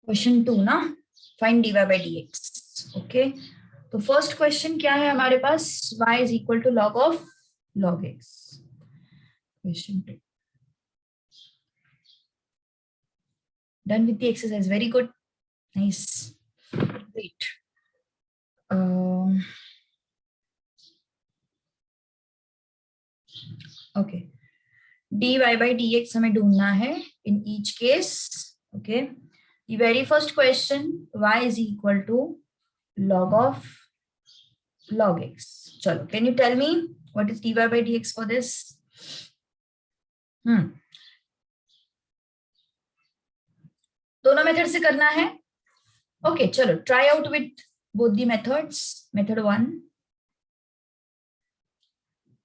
Question 2 ना, find dy by dx. Okay, तो first question क्या है हमारे पास, y is equal to log of log x. Question 2 done with the exercise. Very good, nice, great. Okay, dy by dx हमें ढूंढना है in each case. okay, the very first question, y is equal to log of log x. चलो, can you tell me what is dy by dx for this? दोनों method से करना है. Okay, चलो try out with both the methods. Method 1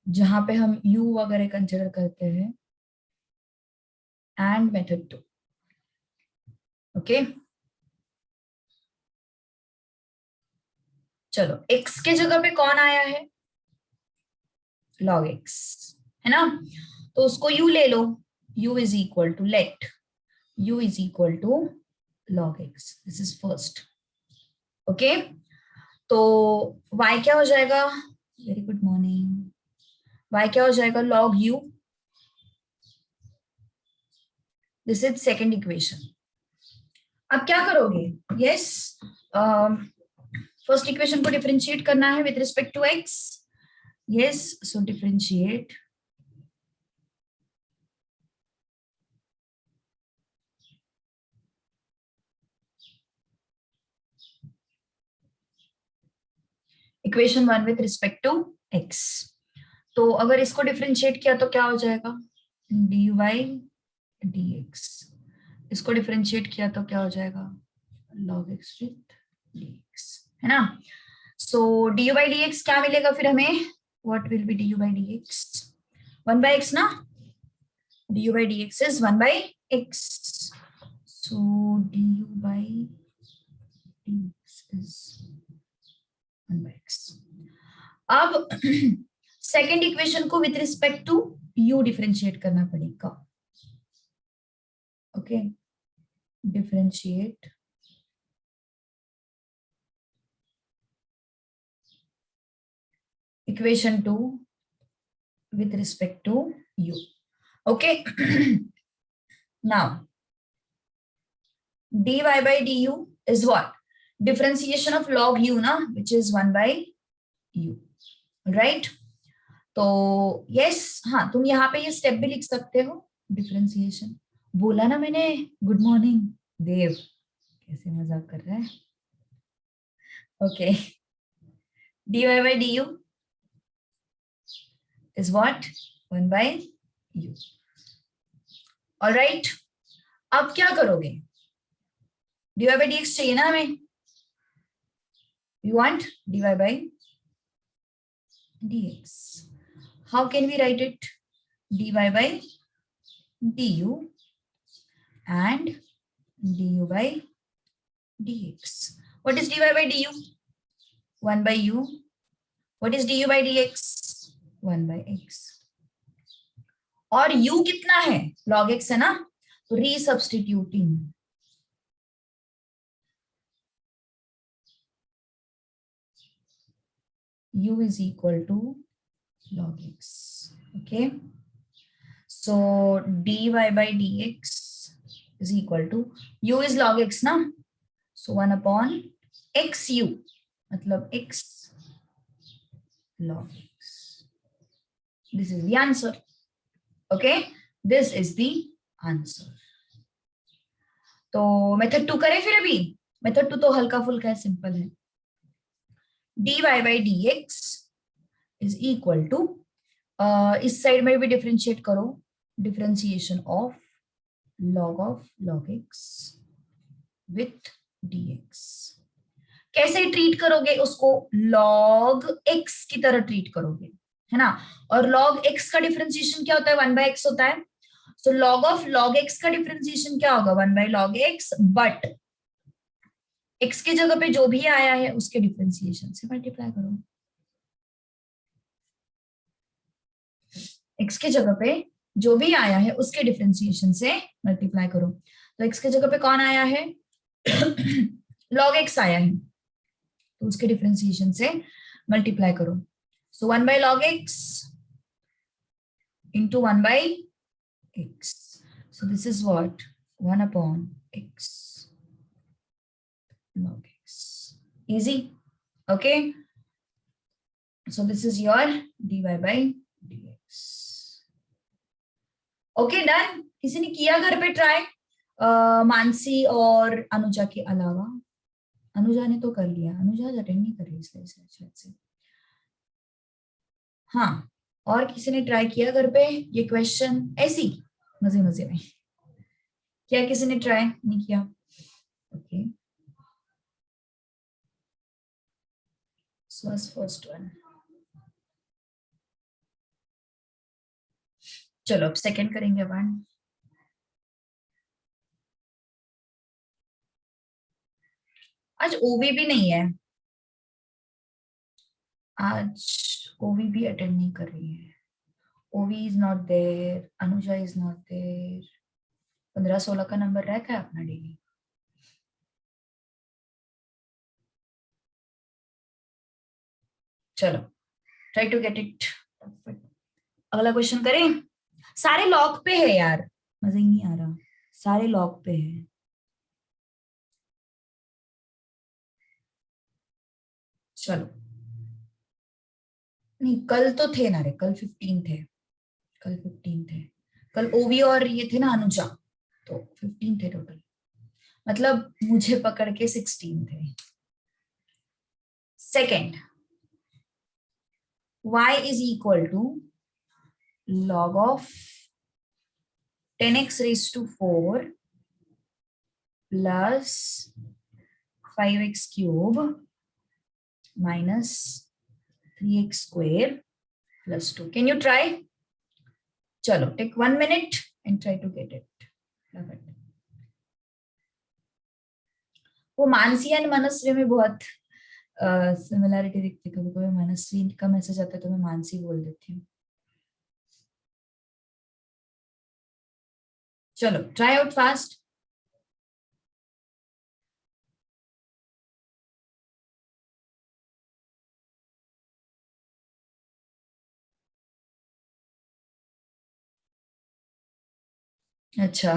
जहां पे हम u वगैरह कंसिडर करते हैं, एंड मेथड 2. ओके, चलो x के जगह पे कौन आया है, log x है ना, तो उसको u ले लो. u is equal to, let u is equal to log x. This is first. Okay, तो y क्या हो जाएगा, वेरी गुड मॉर्निंग, y क्या हो जाएगा, log u. This is second equation. अब क्या करोगे, यस, फर्स्ट इक्वेशन को डिफरेंशिएट करना है with respect to x. Yes, so differentiate equation 1 with respect to x. तो अगर इसको डिफरेंशिएट किया तो क्या हो जाएगा, dy dx. इसको डिफरेंशिएट किया तो क्या हो जाएगा, log x विद dx, है ना. सो du by dx क्या मिलेगा फिर हमें, what will be du by dx, 1 by x ना, du by dx is 1 by x. so du by dx is 1 by x. अब सेकेंड इक्वेशन को with respect to u differentiate करना पड़ेगा. Okay, differentiate equation 2 with respect to u. Okay, now dy by du is what, differentiation of log u na, which is 1 by u, right? तो yes, हाँ, तुम यहाँ पे ये step भी लिख सकते हो, डिफरेंशिएशन. बोला ना मैंने, गुड मॉर्निंग देव, कैसे मजाक कर रहा है. Okay, dy by du is what, 1 by u. All right, अब क्या करोगे, dy by dx चाहिए ना हमें, we want dy by dx. How can we write it, dy by du and du by dx. What is dy by du, 1 by u. What is du by dx, 1 by x. और u कितना है, log x है ना, तो रीसब्स्टिट्यूटिंग u is equal to log x. okay, so dy by dx is equal to, u is log x ना, so 1 upon xu, मतलब x log x. This is the answer. okay, this is the answer. तो method 2 करें फिर. अभी method 2 तो हल्का फुल्का है, सिंपल है. dy by dx is equal to, इस साइड में भी डिफरेंशिएट करो, differentiation of log x with dx. कैसे ट्रीट करोगे उसको, log x की तरह ट्रीट करोगे, है ना. और log x का डिफरेंशिएशन क्या होता है, 1 by x होता है. सो log of log x का डिफरेंशिएशन क्या होगा, 1 by log x, but x की जगह पे जो भी आया है उसके डिफरेंशिएशन से मल्टीप्लाई करो. x की जगह पे जो भी आया है उसके डिफरेंशिएशन से मल्टीप्लाई करो. तो x की जगह पे कौन आया है, लॉग एक्स आया है तो उसके डिफरेंशिएशन से मल्टीप्लाई करो. सो 1 by log x into 1 by x. So this is what? 1 upon x log x. Easy. Okay. So this is your dy by dx. Okay, done. किसी ने किया घर पे ट्राई? मानसी और अनुजा के अलावा. अनुजा ने तो कर लिया. अनुजा अटेंड नहीं कर रही इसलिए शायद से. हाँ, और किसी ने ट्राई किया घर पे ये क्वेश्चन ऐसी मजे मजे में? क्या किसी ने ट्राई नहीं किया? Okay, first one. चलो अब सेकंड करेंगे वन. आज ओवी भी नहीं है. आज ओवी भी अटेंड नहीं कर रही है. Ovi is not there. Anuja is not there. 15-16 का नंबर रहता है अपना डेली. चलो ट्राई टू गेट इट. अगला क्वेश्चन करें. सारे लॉक पे है यार, मजा ही नहीं आ रहा. सारे लॉक पे है. चलो नहीं, कल तो थे ना रे. कल 15 थे. कल 15 थे. कल ओवी और ये थे ना अनुजा, तो 15 थे टोटल. मतलब मुझे पकड़ के 16 थे. Second, y is equal to log of 10x raised to 4 plus 5x cube minus 3x square plus 2. Can you try? चलो, take 1 minute and try to get it. वो मानसी और मनस्वी में बहुत सिमिलैरिटी दिखती है. कभी कभी मनस्वी का मैसेज आता है तो मैं मानसी बोल देती हूँ. चलो ट्राई आउट फास्ट. अच्छा,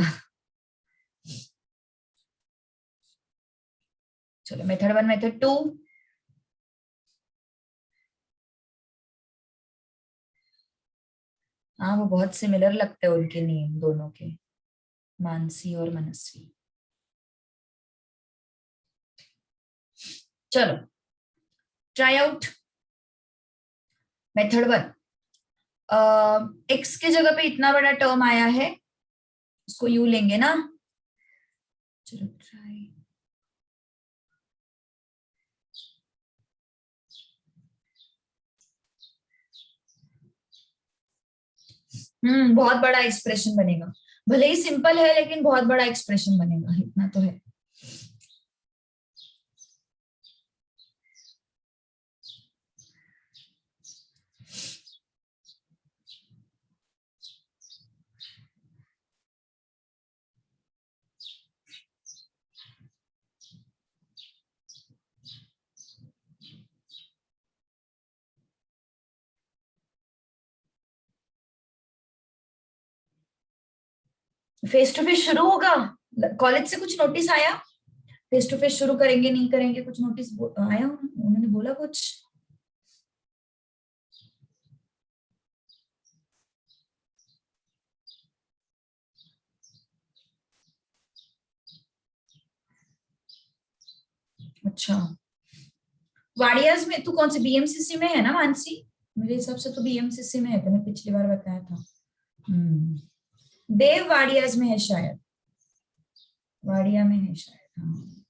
चलो मेथड 1 मेथड 2. हाँ, वो बहुत सिमिलर लगते हैं उनके नेम दोनों के, मानसी और मनस्वी. चलो ट्राई आउट मेथड 1. एक्स के जगह पे इतना बड़ा टर्म आया है, उसको यू लेंगे ना. चलो ट्राई. बहुत बड़ा एक्सप्रेशन बनेगा. भले ही सिंपल है लेकिन बहुत बड़ा एक्सप्रेशन बनेगा, इतना तो है. फेस टू फेस शुरू होगा. कॉलेज से कुछ नोटिस आया? फेस टू फेस शुरू करेंगे नहीं करेंगे, कुछ नोटिस आया? उन्होंने बोला कुछ? अच्छा, वाडियाज में तू कौन से बीएमसीसी में है ना मानसी? मेरे हिसाब से तो बीएमसीसी में है, मैंने पिछली बार बताया था. देव वाडियाज में है शायद. वाडिया में है शायद. हाँ.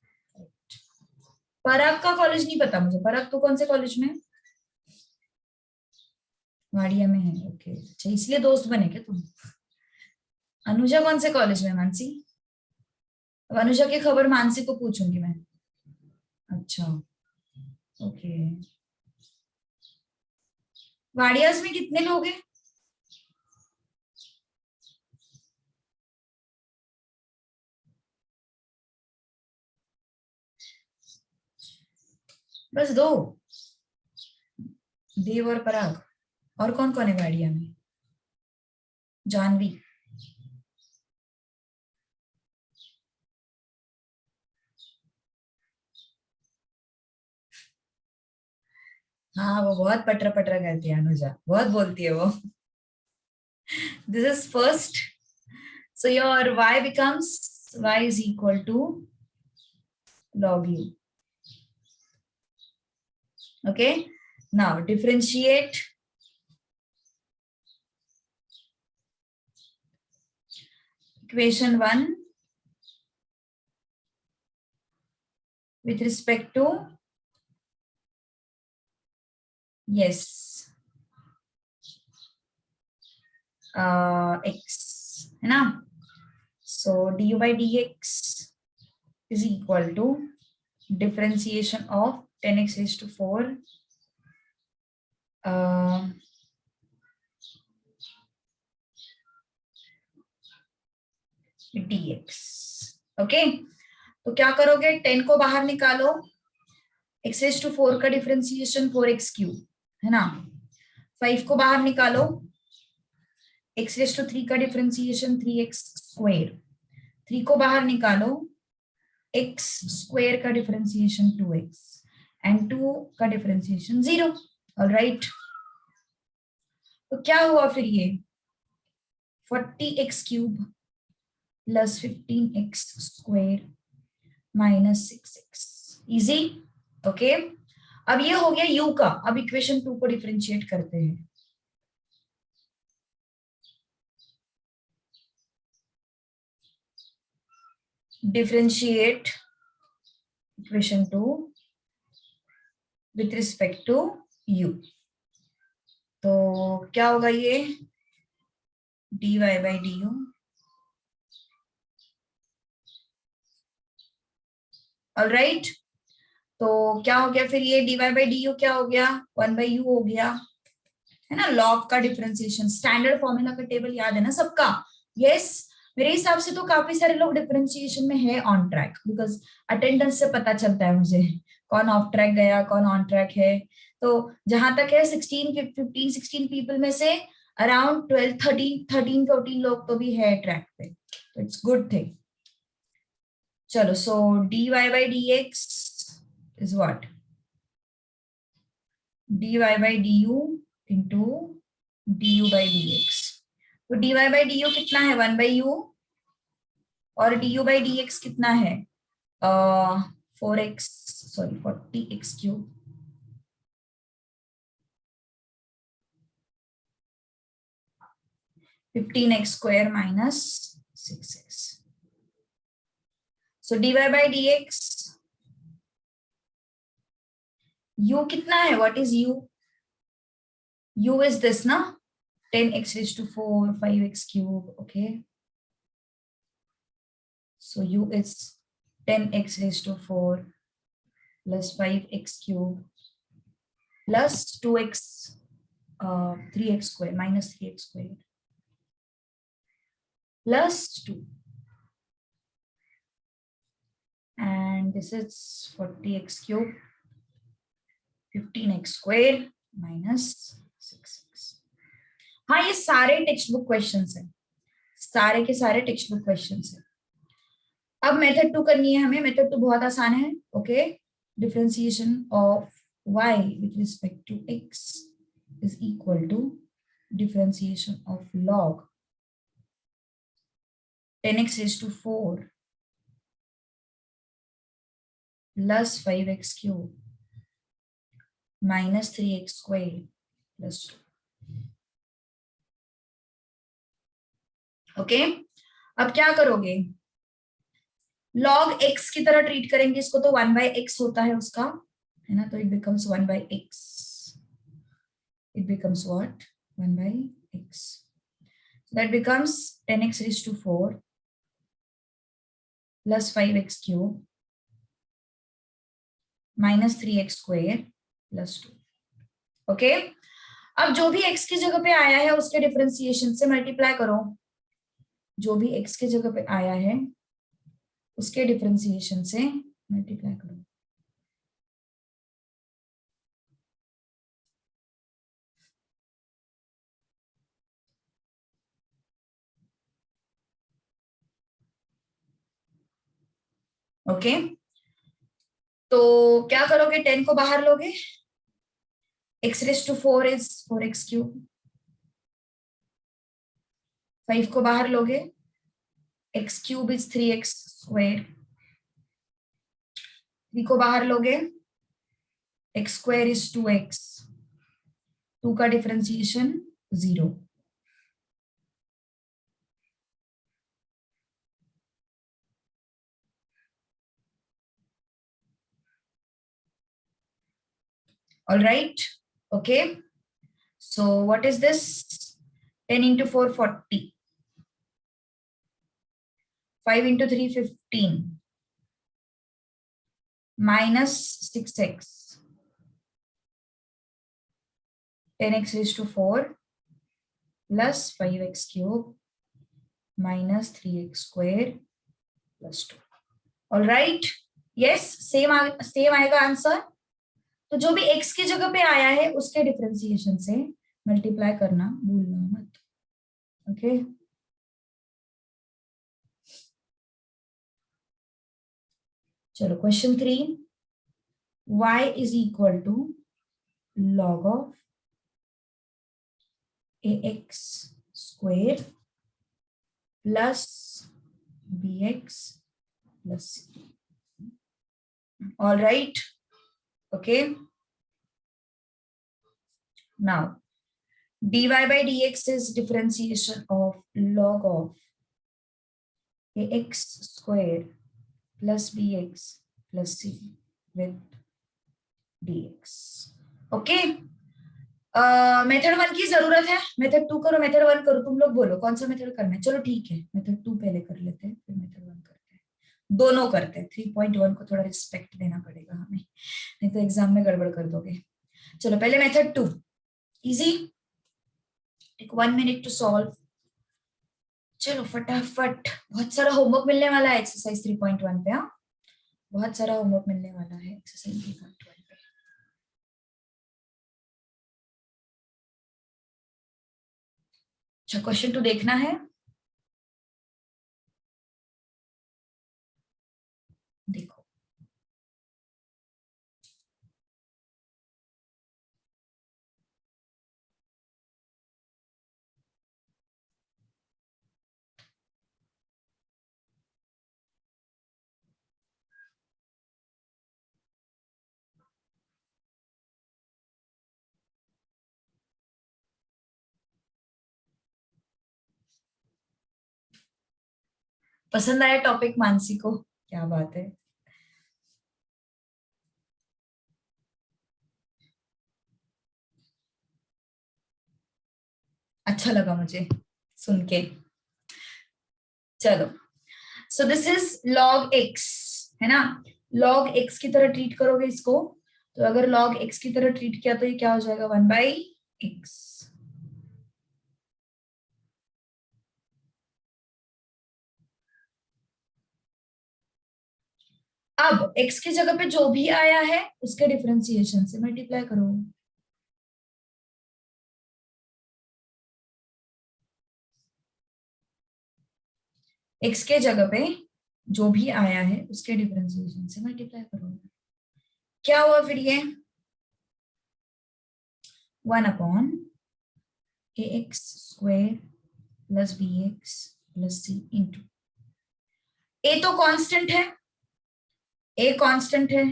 पराग का कॉलेज नहीं पता मुझे. पराग तो कौन से कॉलेज में है? वाडिया में है. ओके, अच्छा इसलिए दोस्त बने क्या तुम? अनुजा कौन से कॉलेज में? मानसी. अब अनुजा की खबर मानसी को पूछूंगी मैं. अच्छा ओके. वाडियाज में कितने लोग हैं? बस दो, देव और पराग। और कौन कौन है गाड़िया में? जानवी। हाँ वो बहुत पटर पटर करती है अनुजा, बहुत बोलती है वो। This is first, so your y becomes, y is equal to log u. Okay, now differentiate equation 1 with respect to, yes, x है ना. So du by dx is equal to differentiation of 10x raised to 4 dx. Okay, तो क्या करोगे, 10 को बाहर निकालो, x raised to 4 का differentiation 4x cube है ना. 5 को बाहर निकालो, x raised to 3 का डिफरेंशिएशन 3x स्क्वायर. 3 को बाहर निकालो, x स्क्वायर का डिफरेंशिएशन 2x एंड 2 का डिफरेंशिएशन 0. ऑलराइट, तो क्या हुआ फिर ये 40x cube plus 15x square minus 6x. Easy. Okay, अब ये हो गया u का. अब इक्वेशन 2 को डिफरेंशिएट करते हैं. Differentiate equation 2 with respect to u. तो क्या होगा ये dy by du ऑलराइट. तो क्या हो गया फिर ये dy by du क्या हो गया 1 by u हो गया है ना. लॉग का डिफरेंशिएशन, स्टैंडर्ड फॉर्मूला का टेबल याद है ना सबका. यस, मेरे हिसाब से तो काफी सारे लोग डिफरेंशिएशन में है ऑन ट्रैक, बिकॉज अटेंडेंस से पता चलता है मुझे कौन ऑफ ट्रैक गया कौन ऑन ट्रैक है. तो जहां तक है 15-16 पीपल में से अराउंड 12-13 लोग तो भी है ट्रैक पे, तो इट्स गुड थिंग. चलो, सो dy by dx is what, dy by du into du by dx. तो dy by du कितना है 1 by u, और du by dx कितना है 4x, sorry 40x cube (15x square minus 6x). So dy by dx u कितना है, what is u, u is this ना 10x raised to 4 5x cube. Okay, so u is 10x raised to 4 plus 5x cube plus 2x 3x square minus 3x square plus 2, and this is 40x cube 15x square minus 6x. हाँ, ये सारे text book questions हैं, सारे के सारे text book questions हैं. अब method 2 करनी है हमें. मेथड 2 बहुत आसान है. Okay, differentiation of y with respect to x is equal to differentiation of log 10x raised to 4 plus 5x cube minus 3x square plus 2. Okay, अब क्या करोगे, log x की तरह ट्रीट करेंगे इसको, तो 1 by x होता है उसका, है ना. तो it becomes 1 by x. It becomes what 1 by x. So that becomes 10x raised to 4 plus 5x cube minus 3x square plus 2. Okay, अब जो भी x की जगह पे आया है उसके डिफरेंशिएशन से मल्टीप्लाई करो. जो भी x की जगह पे आया है उसके डिफरेंशिएशन से मल्टीप्लाई करो. ओके, तो क्या करोगे, 10 को बाहर लोगे, x raise to 4 is 4x cube, 5 को बाहर लोगे, x cube is 3x square, 3 को बाहर लोगे, x स्क्वायर इज 2x, 2 का differentiation 0। All right, okay, so what is this, 10 into 4 40, 5 into 3 15, minus 6x, 10x raised to 4 plus 5x cube minus 3x square plus 2. All right, yes, same आएगा answer. तो जो भी x की जगह पे आया है उसके डिफरेंशिएशन से मल्टीप्लाई करना भूलना मत। ओके, चलो question 3, y is equal to log of ax square plus bx plus c. All right, okay, now dy by dx is differentiation of log of ax square plus bx plus c with dx. Okay, method 1 की जरूरत है, method 2 करो, method 1 करो, तुम लोग बोलो कौन सा मेथड करना है। चलो ठीक है, मेथड 2 पहले कर लेते हैं, फिर मेथड 1 करते हैं, दोनों करते हैं। 3.1 को थोड़ा रिस्पेक्ट देना पड़ेगा हमें, नहीं तो एग्जाम में गड़बड़ कर दोगे। चलो पहले method 2, easy, take 1 minute to solve. चलो फटाफट, बहुत सारा होमवर्क मिलने वाला है एक्सरसाइज 3.1 पे। हाँ, बहुत सारा होमवर्क मिलने वाला है एक्सरसाइज 3.1 पे। अच्छा, क्वेश्चन 2 देखना है, देखो। पसंद आया टॉपिक मानसी को? क्या बात है, अच्छा लगा मुझे सुन के। चलो, so this is log x, है ना, log x की तरह ट्रीट करोगे इसको, तो अगर log x की तरह ट्रीट किया तो ये क्या हो जाएगा, 1/x। अब x की जगह पे जो भी आया है उसके डिफरेंशिएशन से मल्टीप्लाई करो। x के जगह पे जो भी आया है उसके डिफरेंशिएशन से मल्टीप्लाई करो। क्या हुआ फिर ये, 1/ax square plus bx plus c into, a तो कांस्टेंट है, a कांस्टेंट है,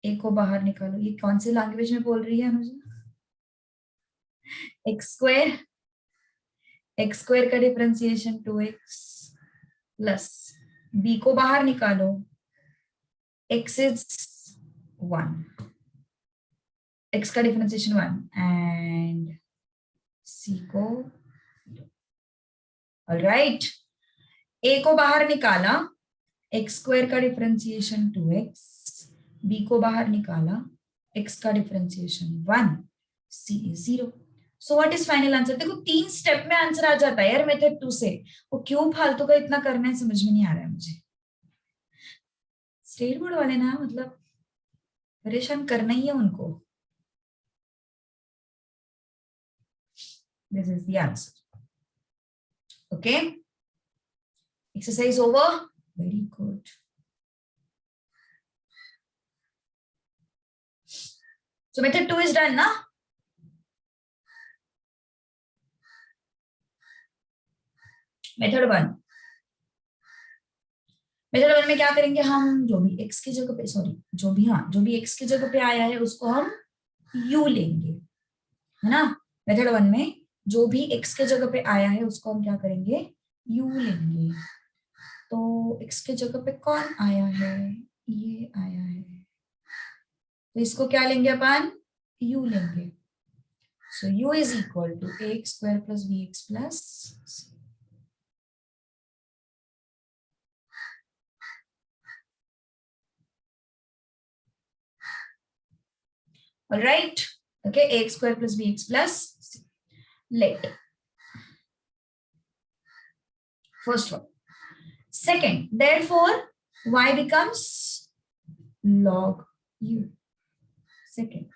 a को बाहर निकालो। ये कौन सी लैंग्वेज में बोल रही है अनुजा? एक्स स्क्वायर का डिफरेंशिएशन 2x प्लस b को बाहर निकालो, x इज 1, x का डिफरेंशिएशन 1 एंड c को, ऑलराइट, a को बाहर निकाला, x स्क्वायर का डिफरेंशिएशन 2x, b को बाहर निकाला, x का differentiation 1, c is 0। So what is final answer? देखो 3 स्टेप में आंसर आ जाता है यार मेथड 2 से, वो क्यों फालतू का इतना करना है समझ में नहीं आ रहा है मुझे। स्टेट बोर्ड वाले ना, मतलब परेशान करना ही है उनको। This is the answer. Okay, exercise over, very good. So method 2 is done ना. मेथड 1 में क्या करेंगे हम, जो भी x की जगह पे, सॉरी जो भी x की जगह पे आया है उसको हम u लेंगे, है ना. मेथड 1 में जो भी x के जगह पे आया है उसको हम क्या करेंगे, u लेंगे. तो x के जगह पे कौन आया है, ये आया है, तो इसको क्या लेंगे अपन, u लेंगे. So u is equal to ax square plus bx plus c. All right. Okay, ax square plus bx plus c. Let first one. Second, therefore, y becomes log u. Second.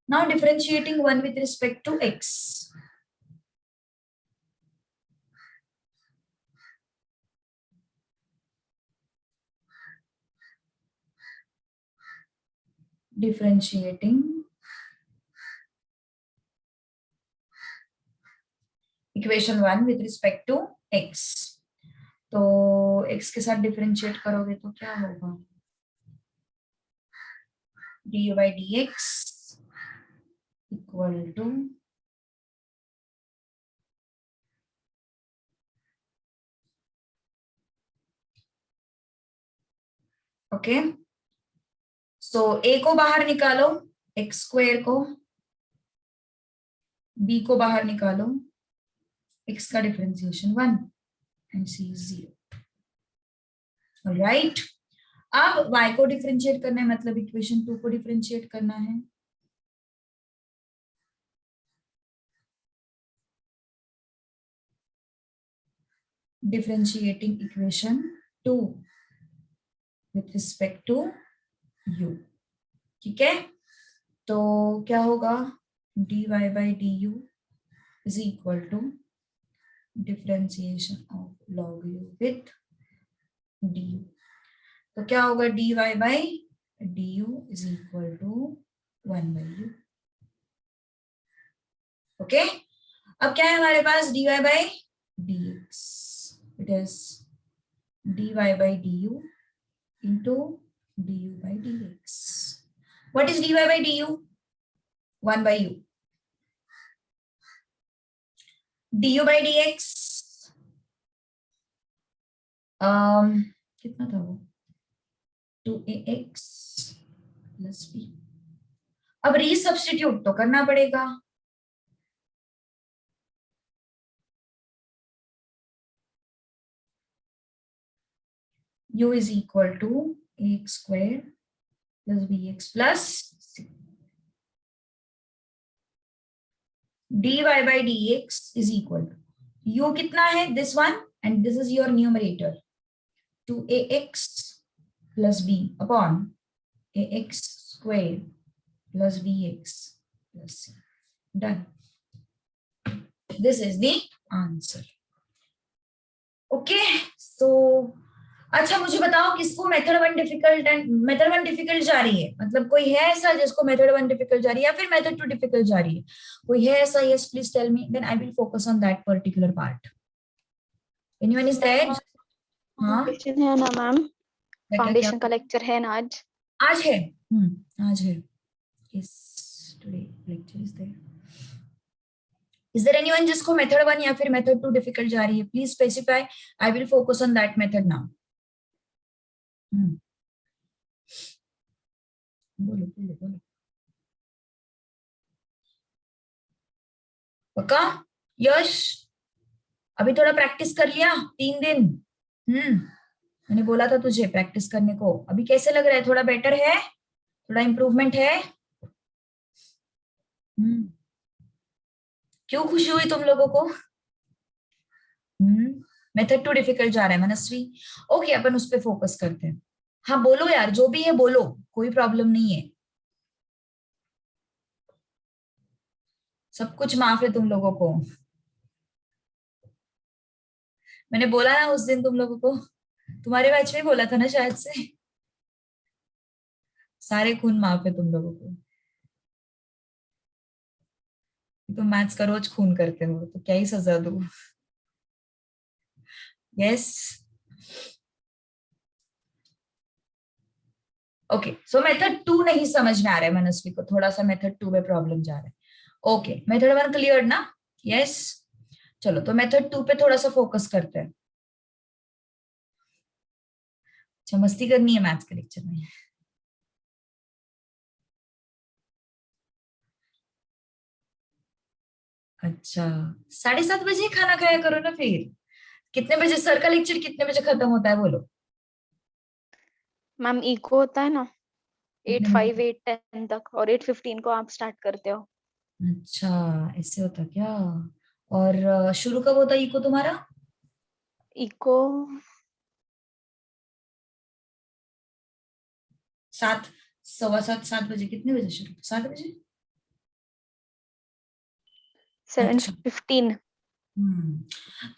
Now differentiating one with respect to x. Differentiating equation 1 with respect to x. तो x के साथ differentiate करोगे तो क्या होगा, du by dx equal to okay. So a को बाहर निकालो, x स्क्वायर को, b को बाहर निकालो, x का डिफरेंशिएशन 1 एंड c 0. ऑलराइट. अब y को डिफरेंशिएट करना है, मतलब इक्वेशन 2 को डिफरेंशिएट करना है. Differentiating equation 2 with respect to u. ठीक है. तो क्या होगा, dy by du is equal to differentiation of log u with du. तो क्या होगा, dy by du is equal to 1 by u. Okay. अब क्या है हमारे पास, dy by dx. It is dy by du into du by dx. What is dy by du? 1 by u. du by dx कितना था वो, 2ax plus b. अब resubstitute तो करना पड़ेगा. u is equal to ax square plus bx plus c. dy by dx is equal to u कितना है, this one, and this is your numerator, 2ax plus b upon ax square plus bx plus c. Done. This is the answer. Okay. So अच्छा मुझे बताओ किसको method 1 difficult and method 1 difficult जा रही है, मतलब कोई है ऐसा जिसको मेथड 1 डिफिकल्ट जा रही है या फिर मेथड 2 डिफिकल्ट जा रही है, कोई है ऐसा, yes please tell me, then I will focus on that particular part. Anyone is there? हाँ है ना मैम, फाउंडेशन का लेक्चर है ना आज. आज है. आज है. Yes today lecture is there. Is there anyone जिसको मेथड 1 या फिर मेथड 2 डिफिकल्ट जा रही है? Please specify, I will focus on that method now. बोलो बोलो बोलो. पक्का? यश अभी थोड़ा प्रैक्टिस कर लिया 3 दिन. मैंने बोला था तुझे प्रैक्टिस करने को. अभी कैसे लग रहा है, थोड़ा बेटर है, थोड़ा इम्प्रूवमेंट है? क्यों खुशी हुई तुम लोगों को? मेथड 2 डिफिकल्ट जा रहा है मनस्वी. ओके अपन उस पर फोकस करते हैं. हाँ बोलो यार, जो भी है बोलो, कोई प्रॉब्लम नहीं है, सब कुछ माफ है तुम लोगों को. मैंने बोला ना उस दिन तुम लोगों को, तुम्हारे बैच में बोला था ना शायद से, सारे खून माफ है तुम लोगों को, तुम मैथ्स का रोज खून करते हो तो क्या ही सजा दूं। Yes, okay. सो मेथड 2 नहीं समझ में आ रहा है मनस्वी को, थोड़ा सा मेथड 2 में प्रॉब्लम जा रहा है। ओके, मेथड 1 क्लियर ना? यस, चलो तो मेथड 2 पे थोड़ा सा फोकस करते हैं। अच्छा, मस्ती करनी है मैथ्स के लेक्चर में। अच्छा, 7:30 बजे खाना खाया करो ना फिर। कितने बजे सर का लेक्चर, कितने बजे खत्म होता है बोलो? मैम इको होता है ना कितने 8:05 बजे? 8:10 तक, और 8:15 को आप स्टार्ट करते हो। अच्छा, ऐसे होता क्या? और शुरू कब होता है इको तुम्हारा? इको 7, 7:15, 7 बजे? कितने बजे शुरू? 7 बजे? अच्छा। 7:15।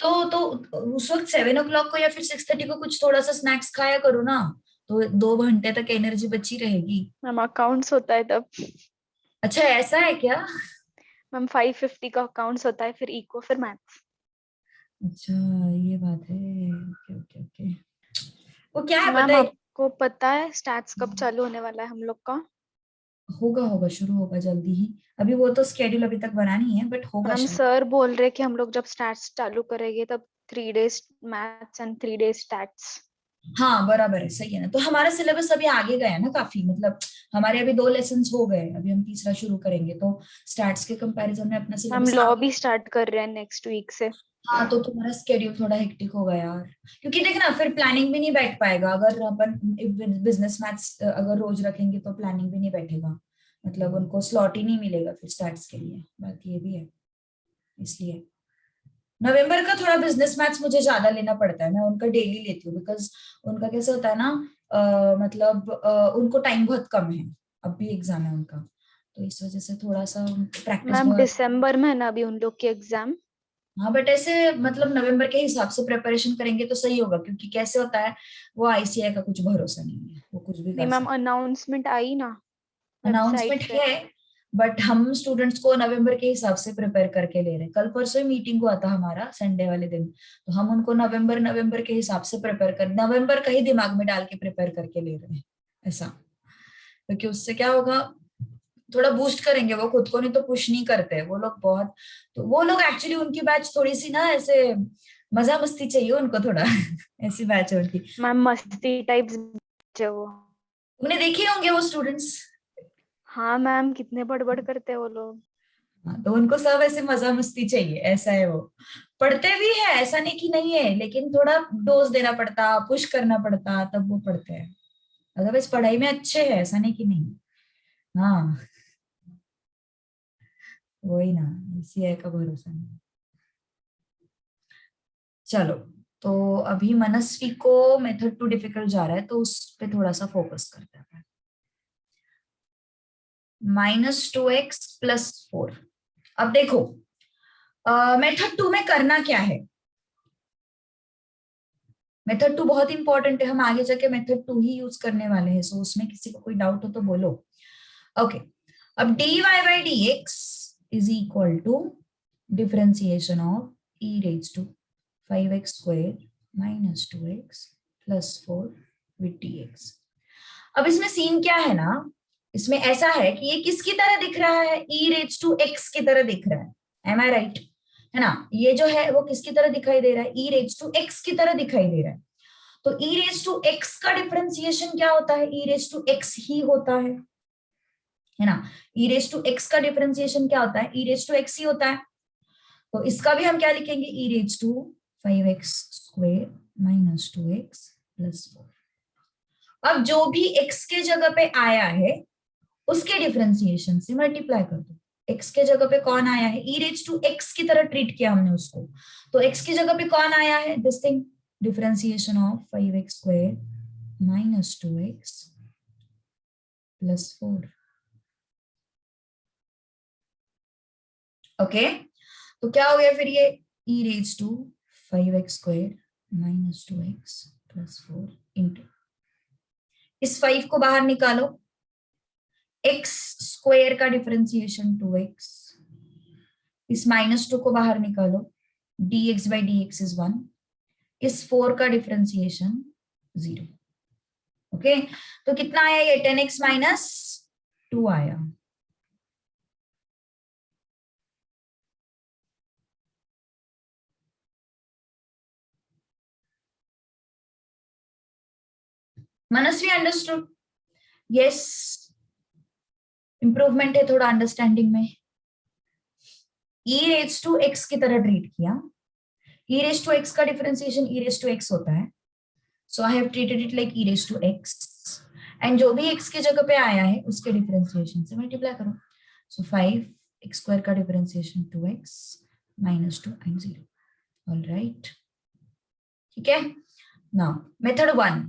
तो उस वक्त 7 o'clock को या फिर 6:30 को कुछ थोड़ा सा स्नैक्स खाया करो ना, तो 2 घंटे तक एनर्जी बची रहेगी। मैम अकाउंट्स होता है तब। अच्छा, ऐसा है क्या? मैम 5:50 का अकाउंट्स होता है, फिर इको, फिर मैथ्स। अच्छा, ये बात है। Okay okay okay. वो क्या है पता मैम है? आपको पता है स्टैट्स कब चालू होने वाला है हम लोग का? होगा होगा, शुरू होगा जल्दी ही। अभी वो तो स्केड्यूल अभी तक बना नहीं है, बट होगा मैम शायद। सर बोल रहे कि हम लोग जब स्टैट्स चालू करेंगे तब 3 days maths and 3 days stats. हाँ बराबर है, सही है ना। तो हमारा सिलेबस अभी आगे गया है ना काफी, मतलब हमारे अभी 2 लेसन हो गए, अभी हम तीसरा शुरू करेंगे, तो स्टार्ट्स के कंपैरिजन में अपना मैम सिलेबस लॉ आगे। भी स्टार्ट कर रहे हैं नेक्स्ट वीक से। हाँ, तो तुम्हारा स्केड्यूल थोड़ा हेक्टिक होगा यार, क्योंकि देखना फिर प्लानिंग भी नहीं बैठ पाएगा अगर अपन बिजनेस मैथ्स अगर रोज रखेंगे तो प्लानिंग भी नहीं बैठेगा, मतलब उनको स्लॉट ही नहीं मिलेगा फिर स्टार्ट्स के लिए, बात ये भी है। इसलिए नवंबर का थोड़ा बिजनेस मैथ्स मुझे ज्यादा लेना पड़ता है, मैं उनका डेली लेती हूँ, बिकॉज उनका कैसे होता है ना, मतलब उनको टाइम बहुत कम है, अब भी एग्जाम है उनका, तो इस वजह से थोड़ा सा प्रैक्टिस मैम बहुत। दिसंबर में है ना अभी उन लोग की एग्जाम। हाँ, बट ऐसे मतलब नवंबर के हिसाब से प्रिपरेशन करेंगे तो सही होगा, क्योंकि कैसे होता है, वो आईसीआई का कुछ भरोसा नहीं है, वो कुछ भी नहीं कर मैम, सकते। अनाउंसमेंट आई ना वेबसाइट अनाउंसमेंट पे। है, बट हम स्टूडेंट्स को नवंबर के हिसाब से प्रिपेयर करके ले रहे हैं। कल परसों ही मीटिंग हुआ था हमारा संडे वाले दिन, तो हम उनको नवंबर नवंबर के हिसाब से प्रिपेयर कर, नवंबर का ही दिमाग में डाल के प्रिपेयर करके ले रहे हैं ऐसा, क्योंकि उससे क्या होगा, थोड़ा बूस्ट करेंगे वो खुद को, नहीं तो पुश नहीं करते वो लोग बहुत। तो वो लोग एक्चुअली, उनकी बैच थोड़ी सी ना ऐसे मजा मस्ती चाहिए उनको थोड़ा ऐसी बैच है उनकी। मैम मस्ती टाइप्स है वो। तुमने देखे होंगे वो स्टूडेंट्स। हाँ मैम, कितने बड़बड़ करते हैं वो लोग। हाँ, तो उनको सब ऐसे मजा मस्ती चाहिए, ऐसा है वो। पढ़ते भी है, ऐसा नहीं कि नहीं है, लेकिन थोड़ा डोज देना पड़ता, पुश करना पड़ता, तब वो पढ़ते हैं। अदरवाइज पढ़ाई में अच्छे है, ऐसा नहीं कि नहीं। हाँ, वही ना, सीए का भरोसा नहीं। चलो, तो अभी मनस्वी को मेथड 2 डिफिकल्ट जा रहा है, तो उस पे थोड़ा सा फोकस करते हैं। -2x+4। अब देखो, मेथड 2 में करना क्या है। मेथड 2 बहुत इंपॉर्टेंट है, हम आगे जाके मेथड 2 ही यूज करने वाले हैं, सो उसमें किसी को कोई डाउट हो तो बोलो। ओके, अब dy/dx is equal to differentiation of e⁻⁵ -2x + 4 with dx। अब इसमें सीन क्या है ना, इसमें ऐसा है कि ये किसकी तरह दिख रहा है, e⁻x की तरह दिख रहा है। एम आई राइट? है ना, ये जो है वो किसकी तरह दिखाई दे रहा है, e⁻x की तरह दिखाई दे रहा है। तो e⁻x का डिफरेंशिएशन क्या होता है, e⁻x ही होता है ना। e⁻x का डिफरेंशिएशन क्या होता है, e⁻x ही होता है। तो इसका भी हम क्या लिखेंगे, e⁻5x² -2x + 4। अब जो भी x के जगह पे आया है उसके डिफरेंशिएशन से मल्टीप्लाई कर दो। x के जगह पे कौन आया है, e⁻x की तरह ट्रीट किया हमने उसको, तो x की जगह पे कौन आया है, this thing, differentiation of 5x² -2x + 4। Okay, तो क्या हो गया फिर ये, e⁻5x² -2x + 4 इंटू, इस 5 को बाहर निकालो, एक्स स्क्वायर का डिफरेंशिएशन 2x, इस -2 को बाहर निकालो, dx by dx इज 1, इस 4 का डिफरेंशिएशन 0। ओके, तो कितना आया ये 10x माइनस 2 आया। मनस्वी अंडरस्टूड? यस, इंप्रूवमेंट है थोड़ा अंडरस्टैंडिंग में। e रेज टू x की तरह ट्रीट किया, e रेज टू x का differentiation e raise to x होता है, so I have treated it like e raise to x, and जो भी x की जगह पे आया है उसके डिफरेंशिएशन से मल्टीप्लाई करो। सो 5x स्क्वायर का differentiation 2x minus 2 and 0। All right, ठीक है। Now method 1,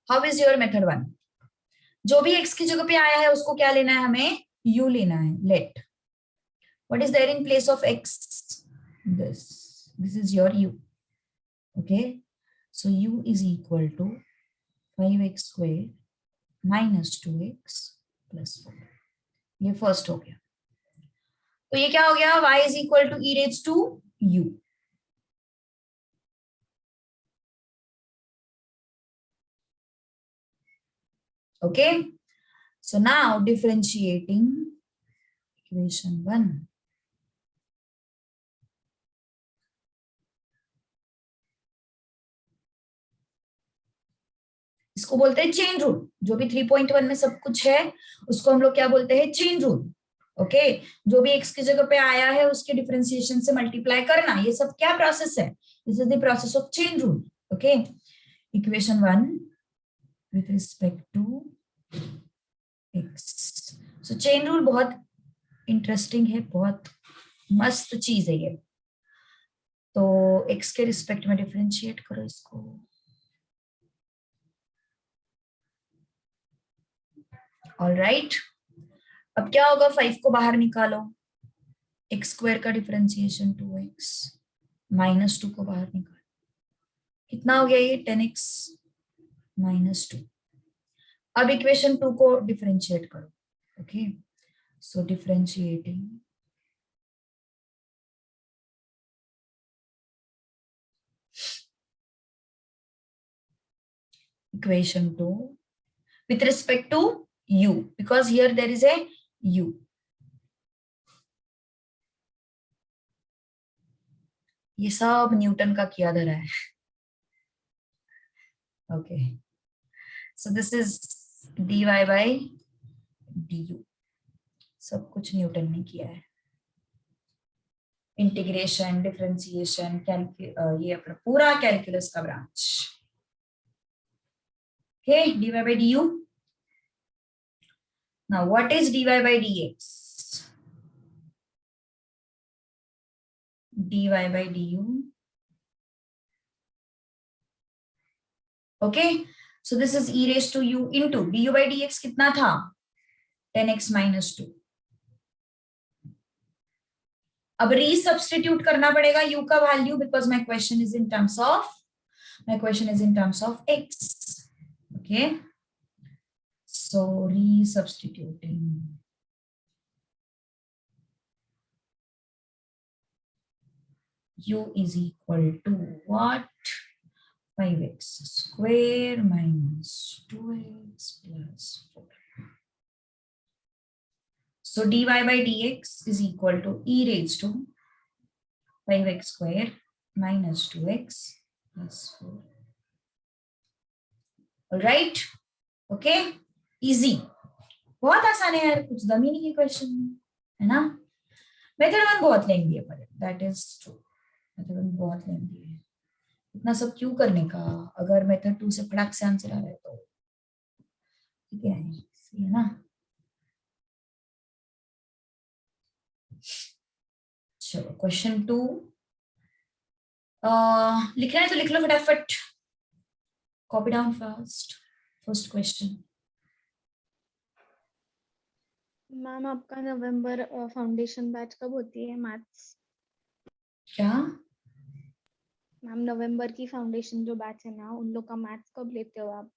how is your method 1? जो भी x की जगह पे आया है उसको क्या लेना है हमें? u लेना है। Let what is there in place of x? This is your u. Okay, so u is equal to 5x square minus 2x plus 4। ये फर्स्ट हो गया। तो ये क्या हो गया? y is equal to e raised to u। Okay, so now differentiating equation 1, इसको बोलते हैं चेन रूल। जो भी 3.1 में सब कुछ है उसको हम लोग क्या बोलते हैं? Chain rule. ओके, जो भी x की जगह पे आया है उसके डिफरेंशिएशन से मल्टीप्लाई करना, ये सब क्या प्रोसेस है? This is the process of chain rule. Okay, equation 1 with respect to x। So chain rule बहुत इंटरेस्टिंग है, बहुत मस्त चीज है ये। तो x के रिस्पेक्ट में डिफरेंशिएट करो इसको। ऑल राइट, अब क्या होगा? 5 को बाहर निकालो, एक्स स्क्वायर का डिफरेंशिएशन 2x माइनस 2 को बाहर निकालो, कितना हो गया ये? 10x minus 2। अब इक्वेशन 2 को डिफरेंशिएट करो। Okay, so differentiating equation 2 with respect to u, because here there is a u। ये सब न्यूटन का किया धरा है। Okay, so this is dy by du, सब कुछ न्यूटन ने किया है। इंटीग्रेशन, डिफरेंशिएशन, ये अपना पूरा कैलकुलस का branch. Okay, dy by du. Now, what is dy by dx? dy by du. Okay, so this is e raised to u into du by dx कितना था? 10x minus 2। अब resubstitute करना पड़ेगा u का value, because my question is in terms of x। Okay, so resubstituting u is equal to what? 5x square minus 2x plus 4. So dy by dx is equal to e raised to 5x square minus 2x plus 4. All right? Okay? Easy. बहुत आसान है यार, कुछ दम ही नहीं है question में, है ना? मेथड 1 बहुत लेंदी है, पर दैट इज ट्रू। मेथड 1 बहुत लेंदी है। इतना सब क्यों करने का? अगर मेथड 2 से फटाक से आंसर आ रहा है तो ठीक है ना? चलो क्वेश्चन 2 लिखना है तो लिख लो फटाफट। Copy down fast. First question. Ma'am आपका नवंबर फाउंडेशन बैच कब होती है मैथ्स? क्या मैम नवंबर की फाउंडेशन जो बैच है ना, उन लोग का मैथ्स कब लेते हो आप?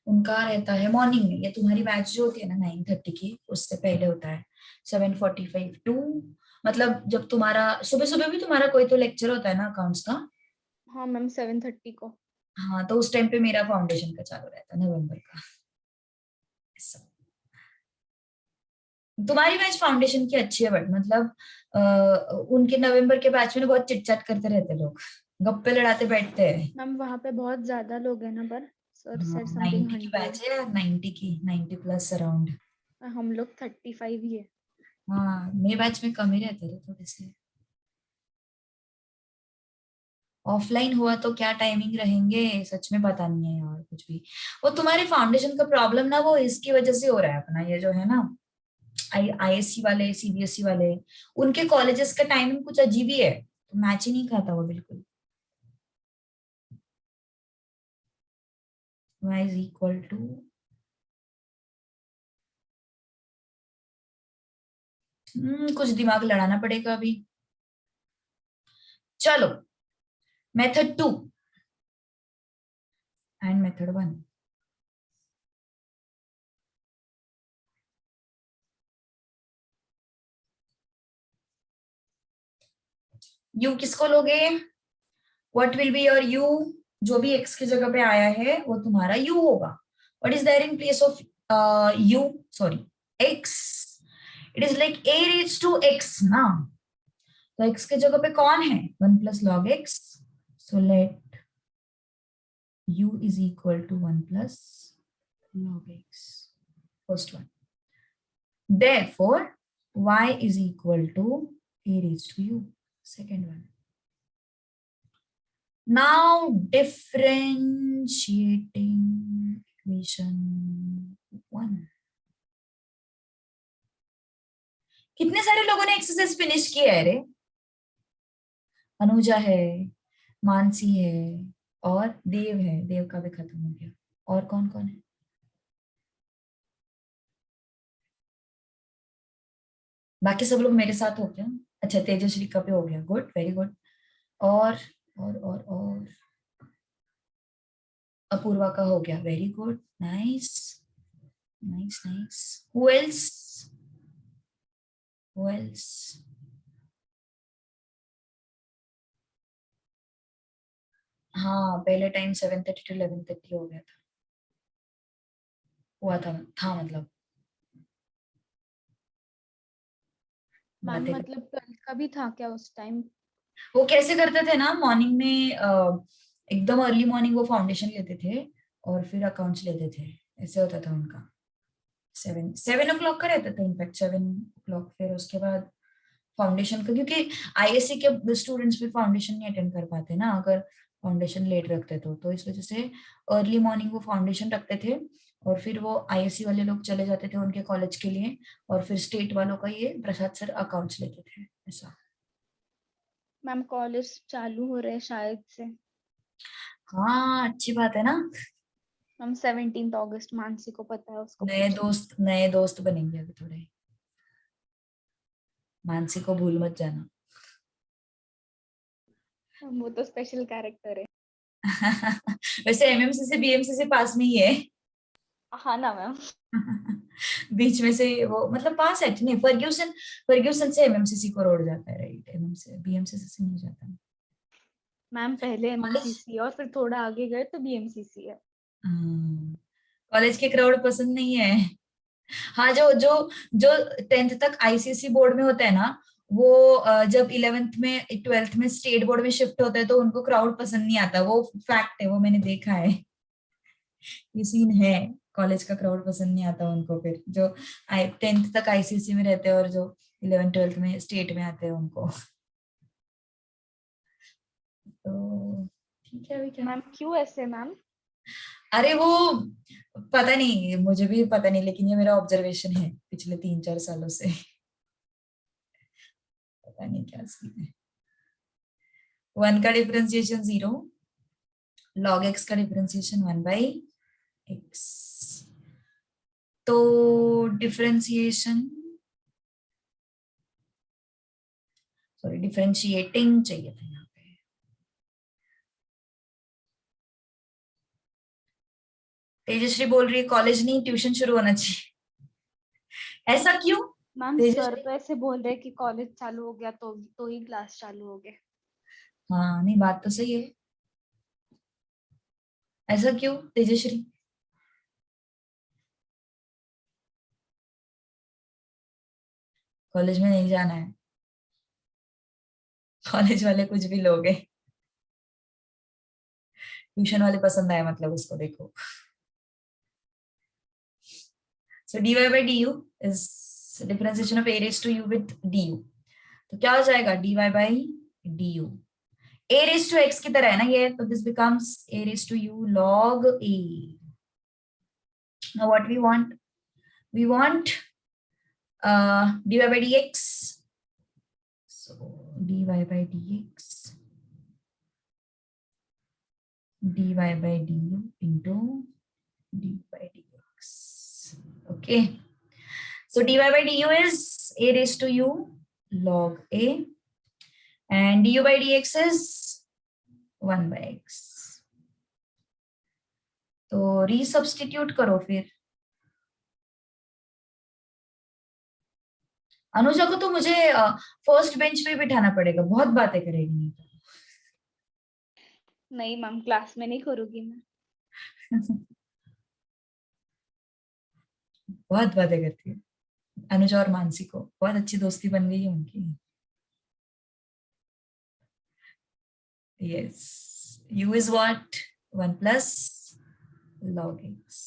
उनका रहता है मॉर्निंग में, या तुम्हारी बैच जो होती है ना 9:30 की, उससे पहले होता है 7:45 टू, मतलब जब तुम्हारा सुबह सुबह भी तुम्हारा कोई तो लेक्चर होता है ना अकाउंट्स का। हाँ मैम 7:30 को। हाँ, तो उस टाइम पे मेरा फाउंडेशन का चालू रहता है, नवंबर का। ऐसा। तुम्हारी बैच फाउंडेशन की अच्छी है, बट मतलब उनके नवंबर के बैच में बहुत चिट चैट करते रहते लोग, गप्पे लड़ाते बैठते हैं। मैम वहाँ पे बहुत ज्यादा लोग हैं ना, पर सर हाँ, सेड समथिंग 90 की 100। बैच है यार, 90 की, 90 प्लस अराउंड। हम लोग 35 ही है। हाँ, मेरे बैच में कम ही रहते थे थोड़े से। ऑफलाइन हुआ तो क्या टाइमिंग रहेंगे, सच में पता नहीं है यार कुछ भी। वो तुम्हारे फाउंडेशन का प्रॉब्लम ना, वो इसकी वजह से हो रहा है अपना, ये जो है ना आईएससी वाले, सीबीएसई वाले, उनके कॉलेजेस का टाइमिंग कुछ अजीब ही है, तो मैच ही नहीं खाता वो बिल्कुल। y is equal to, कुछ दिमाग लड़ाना पड़ेगा अभी। चलो, मेथड 2 एंड मेथड 1। यू किसको लोगे? What will be your you? जो भी x की जगह पे आया है वो तुम्हारा u होगा। What is there in place of u, sorry, x? It is like a raise to x ना, तो x की जगह पे कौन है? 1 plus log x, so let u is equal to 1 plus log x, first one. therefore y is equal to a raised to u, second one. Now differentiating equation 1. कितने सारे लोगों ने एक्सरसाइज फिनिश किया है रे? अनुजा है, मानसी है, और देव है, देव का भी खत्म हो गया। और कौन कौन है? बाकी सब लोग मेरे साथ हो गया। अच्छा, तेजश्री का भी हो गया, गुड, वेरी गुड। और और अपूर्वा का हो गया, very good, nice nice nice. Who else? Who else? हाँ, पहले टाइम 7:30 to 11:30 हो गया था, हुआ था मतलब मैम बातें कर। मतलब 12 का भी था क्या उस टाइम? वो कैसे करते थे ना, मॉर्निंग में एकदम अर्ली मॉर्निंग वो फाउंडेशन लेते थे और फिर अकाउंट्स लेते थे, ऐसे होता था उनका। 7 7 o'clock का रहता था, इनफैक्ट 7 o'clock, फिर उसके बाद फाउंडेशन का, क्योंकि आईएससी के स्टूडेंट्स भी फाउंडेशन नहीं अटेंड कर पाते ना अगर फाउंडेशन लेट रखते तो इस वजह से अर्ली मॉर्निंग वो फाउंडेशन रखते थे, और फिर वो आईएससी वाले लोग चले जाते थे उनके कॉलेज के लिए, और फिर स्टेट वालों का ये प्रसाद सर अकाउंट्स लेते थे, ऐसा। मैम कॉलेज चालू हो रहे हैं शायद से। हाँ, अच्छी बात है ना। मैम 17 अगस्त, मानसी को पता है, उसको पूछना। नए दोस्त बनेंगे अभी थोड़े। मानसी को भूल मत जाना। वो तो स्पेशल कैरेक्टर है। वैसे एमएमसी से बीएमसी से पास में ही है। हाँ ना मैम। बीच में से वो मतलब पास है, नहीं, फर्ग्यूसन, फर्ग्यूसन से एमएमसीसी को रोड जाता है, राइट? एमएमसी बीएमसीसी से नहीं जाता। मैम पहले कॉलेज, एमएमसीसी और फिर थोड़ा आगे गए तो बीएमसीसी है। कॉलेज के क्राउड पसंद नहीं है। हाँ, जो जो जो 10th तक आईसीएसई बोर्ड में होता है ना, वो जब 11th में 12th में स्टेट बोर्ड में शिफ्ट होता है तो उनको क्राउड पसंद नहीं आता, वो फैक्ट है, वो मैंने देखा है, ये सीन है। कॉलेज का क्राउड पसंद नहीं आता उनको, फिर जो 10th तक आईसीएसई में रहते हैं और जो 11th 12th में स्टेट में आते हैं उनको। तो ठीक है, अभी क्या। मैम क्यों ऐसे मैम? अरे वो पता नहीं, मुझे भी पता नहीं, लेकिन ये मेरा ऑब्जर्वेशन है पिछले 3 4 सालों से। पता नहीं क्या सीन है। 1 का डिफरेंशिएशन 0, log x का डिफरेंशिएशन 1/x, तो डिफरेंशिएशन, सॉरी, डिफरेंशिएटिंग चाहिए था यहाँ पे। तेजश्री बोल रही है कॉलेज नहीं ट्यूशन शुरू होना चाहिए। ऐसा क्यों? मैम सर तेजश्री तो ऐसे बोल रहे कि कॉलेज चालू हो गया तो ही क्लास चालू हो गए। हाँ नहीं बात तो सही है। ऐसा क्यों तेजश्री? कॉलेज में नहीं जाना है? कॉलेज वाले कुछ भी लोग हैं। ट्यूशन वाले पसंद आए मतलब उसको देखो। So dy by du is differentiation of a raised to u with du. तो क्या हो जाएगा dy by du? a raised to x की तरह है ना ये, तो this becomes a raised to u log a. Now what we want? We want dy by dx. So dy by dx dy by du into dy by dx. Okay. So dy by du is a raised to u log a and du by dx is 1 by x. तो resubstitute करो फिर। अनुजा को तो मुझे first bench पे बिठाना पड़ेगा, बहुत बातें करेगी नहीं तो। नहीं मैम क्लास में नहीं करूंगी मैं। बहुत बातें करती है अनुजा और मानसी को, बहुत अच्छी दोस्ती बन गई है उनकी। Yes u is what 1 plus log x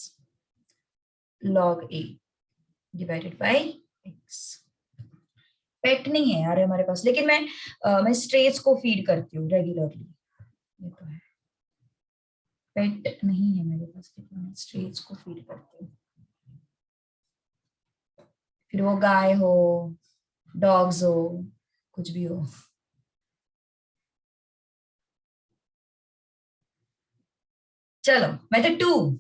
log a divided by x. पेट नहीं है यार हमारे पास, लेकिन मैं स्ट्रेट्स को फीड करती हूँ रेगुलरली, ये तो है। पेट नहीं है मेरे पास लेकिन मैं स्ट्रेट्स को फीड करती हूँ, फिर वो गाय हो डॉग्स हो कुछ भी हो। चलो मेथड 2।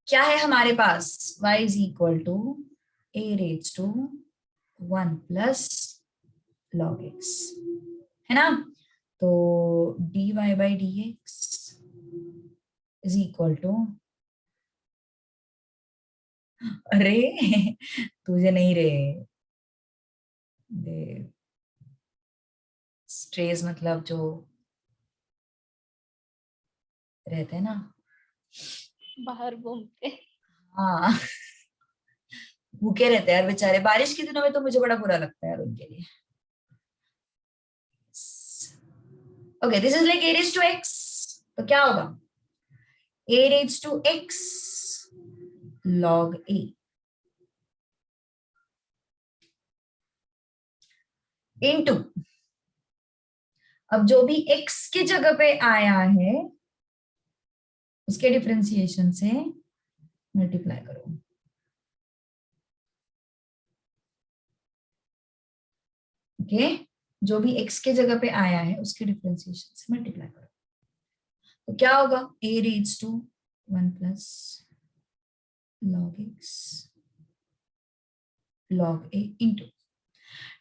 क्या है हमारे पास y is equal to a raise to 1 plus log x, है ना? तो dy by dx is equal to, अरे तुझे नहीं रे, स्ट्रेस मतलब जो रहते हैं ना बाहर घूमते। हाँ भूखे रहते हैं यार बेचारे, बारिश के दिनों में तो मुझे बड़ा बुरा लगता है यार उनके लिए। Okay this is like a raised to x, तो क्या होगा a raised to x log a into, अब जो भी x की जगह पे आया है उसके डिफरेंशिएशन से मल्टीप्लाई करो। ओके जो भी x के जगह पे आया है उसके डिफरेंशिएशन से मल्टीप्लाई करो, तो क्या होगा a raise to 1 plus log x log a into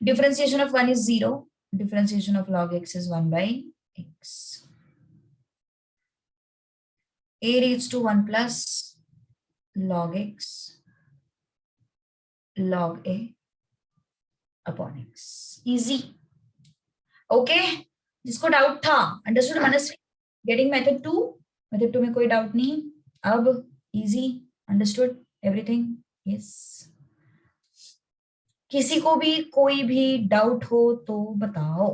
differentiation of 1 is 0, differentiation of log x is 1 by x, a raised to 1 plus log x log a upon x. Easy. Okay जिसको doubt था understood मनस्वी, getting method 2, method 2 में कोई doubt नहीं, अब easy understood everything. Yes किसी को भी कोई भी डाउट हो तो बताओ,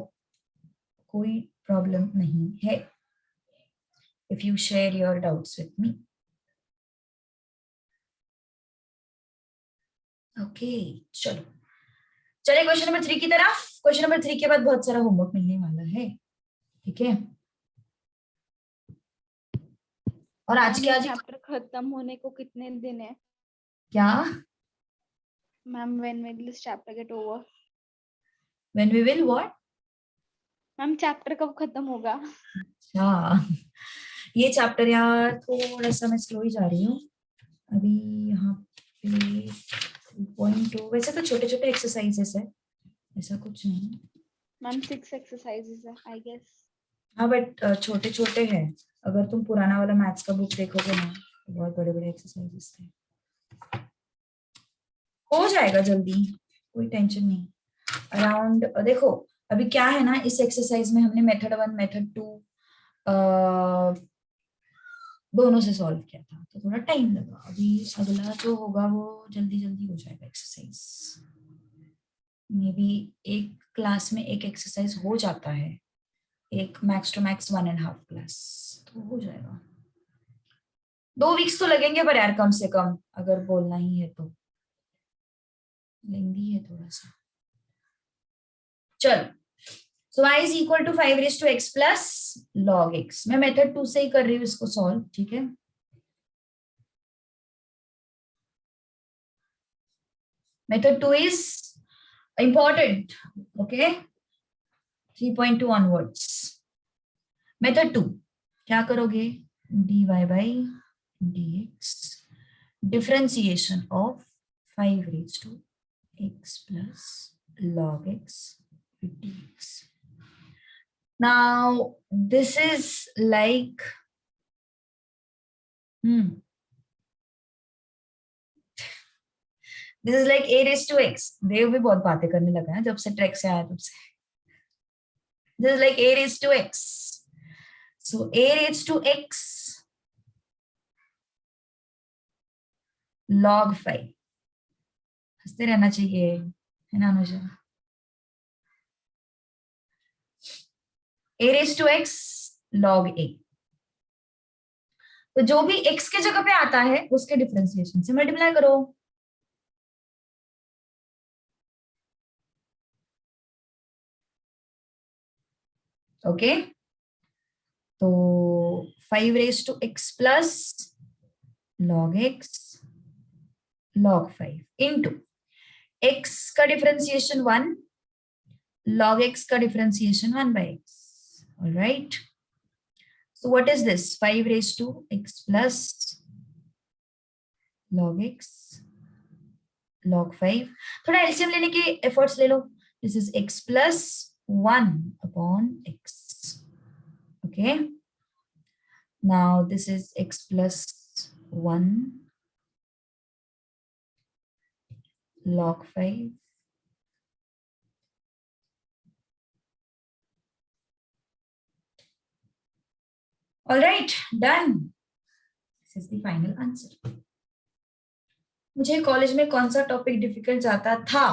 कोई प्रॉब्लम नहीं है if you share your doubts with me. Okay चलो चले क्वेश्चन नंबर 3 की तरफ। क्वेश्चन नंबर 3 के बाद बहुत सारा होमवर्क मिलने वाला है, ठीक है? और आज के आज चैप्टर खत्म होने को कितने दिन है? क्या ma'am when will this chapter get over? when we will what? Ma'am chapter कब खत्म होगा? अच्छा ये चैप्टर यार थोड़ा सा मैं स्लो ही जा रही हूँ अभी यहाँ पे 3.2, वैसे तो छोटे छोटे एक्सरसाइजेस है ऐसा कुछ नहीं। मैम 6 एक्सरसाइजेस है आई गेस। हाँ बट छोटे छोटे हैं, अगर तुम पुराना वाला मैथ्स का बुक देखोगे ना तो बहुत बड़े बड़े एक्सरसाइजेस थे। हो जाएगा जल्दी, कोई टेंशन नहीं। अराउंड देखो अभी क्या है ना, इस एक्सरसाइज में हमने मेथड 1 मेथड 2 दोनों से सॉल्व किया था, तो थोड़ा टाइम लगा। अभी अगला जो होगा वो जल्दी जल्दी हो जाएगा एक्सरसाइज। मे बी एक क्लास में एक एक्सरसाइज हो जाता है, एक मैक्स टू मैक्स 1.5 क्लास, तो हो जाएगा। 2 वीक्स तो लगेंगे पर यार, कम से कम अगर बोलना ही है तो लेंदी है थोड़ा सा। चल, so y is equal to 5 raise to x plus log x। मैं मेथड 2 से ही कर रही हूँ इसको सॉल्व, ठीक है। Method 2 is important, okay, 3.2 onwards. Method 2 क्या करोगे, dy by dx differentiation of 5 raise to x plus log x dx। Now this is like this is like a raised to x। देव भी बहुत बातें करने लगा है जब से ट्रैक से आया तब से। This is like a raised to x, so a raised to x log 5। हंसते रहना चाहिए है ना Anuja. a raised to x log a, तो जो भी x के जगह पे आता है उसके डिफरेंशिएशन से मल्टीप्लाई करो। ओके तो 5 raise to x plus log x log 5 into x का डिफरेंशिएशन 1, log x का differentiation 1 by x। All right, so what is this, 5 raised to x plus log x log 5। थोड़ा LCM लेने के efforts ले लो। This is x plus 1 upon x, okay, now this is x plus 1 log 5 all right, done, this is the final answer। मुझे college में कौन सा topic difficult जाता था,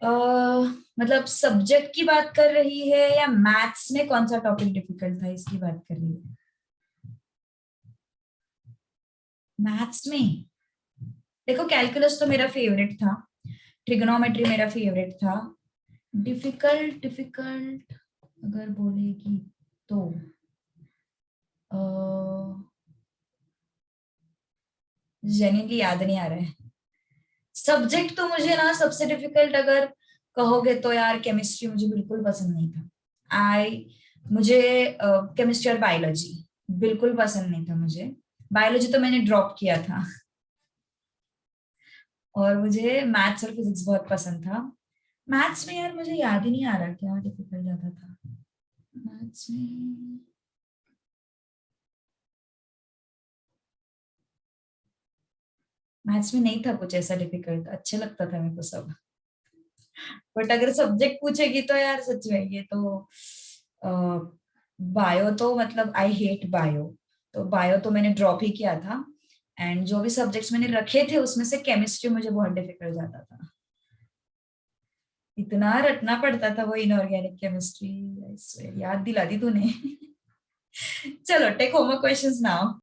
मतलब सब्जेक्ट की बात कर रही है या मैथ्स में कौन सा टॉपिक डिफिकल्ट था इसकी बात कर रही है। मैथ्स में देखो कैलकुलस तो मेरा फेवरेट था, ट्रिग्नोमेट्री मेरा फेवरेट था। डिफिकल्ट डिफिकल्ट अगर बोलेगी तो जेन्युइनली याद नहीं आ रहा है। सब्जेक्ट तो मुझे ना सबसे डिफिकल्ट अगर कहोगे तो यार केमिस्ट्री मुझे बिल्कुल पसंद नहीं था। मुझे केमिस्ट्री और बायोलॉजी बिल्कुल पसंद नहीं था मुझे। बायोलॉजी तो मैंने ड्रॉप किया था। और मुझे मैथ्स और फिजिक्स बहुत पसंद था। मैथ्स में यार मुझे याद ही नहीं आ रहा क्या डिफिकल्ट जाता था मैथ्स में। मैथ्स में नहीं था कुछ ऐसा डिफिकल्ट, अच्छे लगता था मेरे को सब। बट अगर सब्जेक्ट पूछेगी तो यार सच में ये तो बायो तो मतलब आई हेट बायो, तो बायो तो मैंने ड्रॉप ही किया था। एंड जो भी सब्जेक्ट्स मैंने रखे थे उसमें से केमिस्ट्री मुझे बहुत डिफिकल्ट जाता था, इतना रटना पड़ता था वो इनऑर्गेनिक केमिस्ट्री। याद दिला दी तूने। चलो टेक होमवर्क क्वेश्चंस नाउ।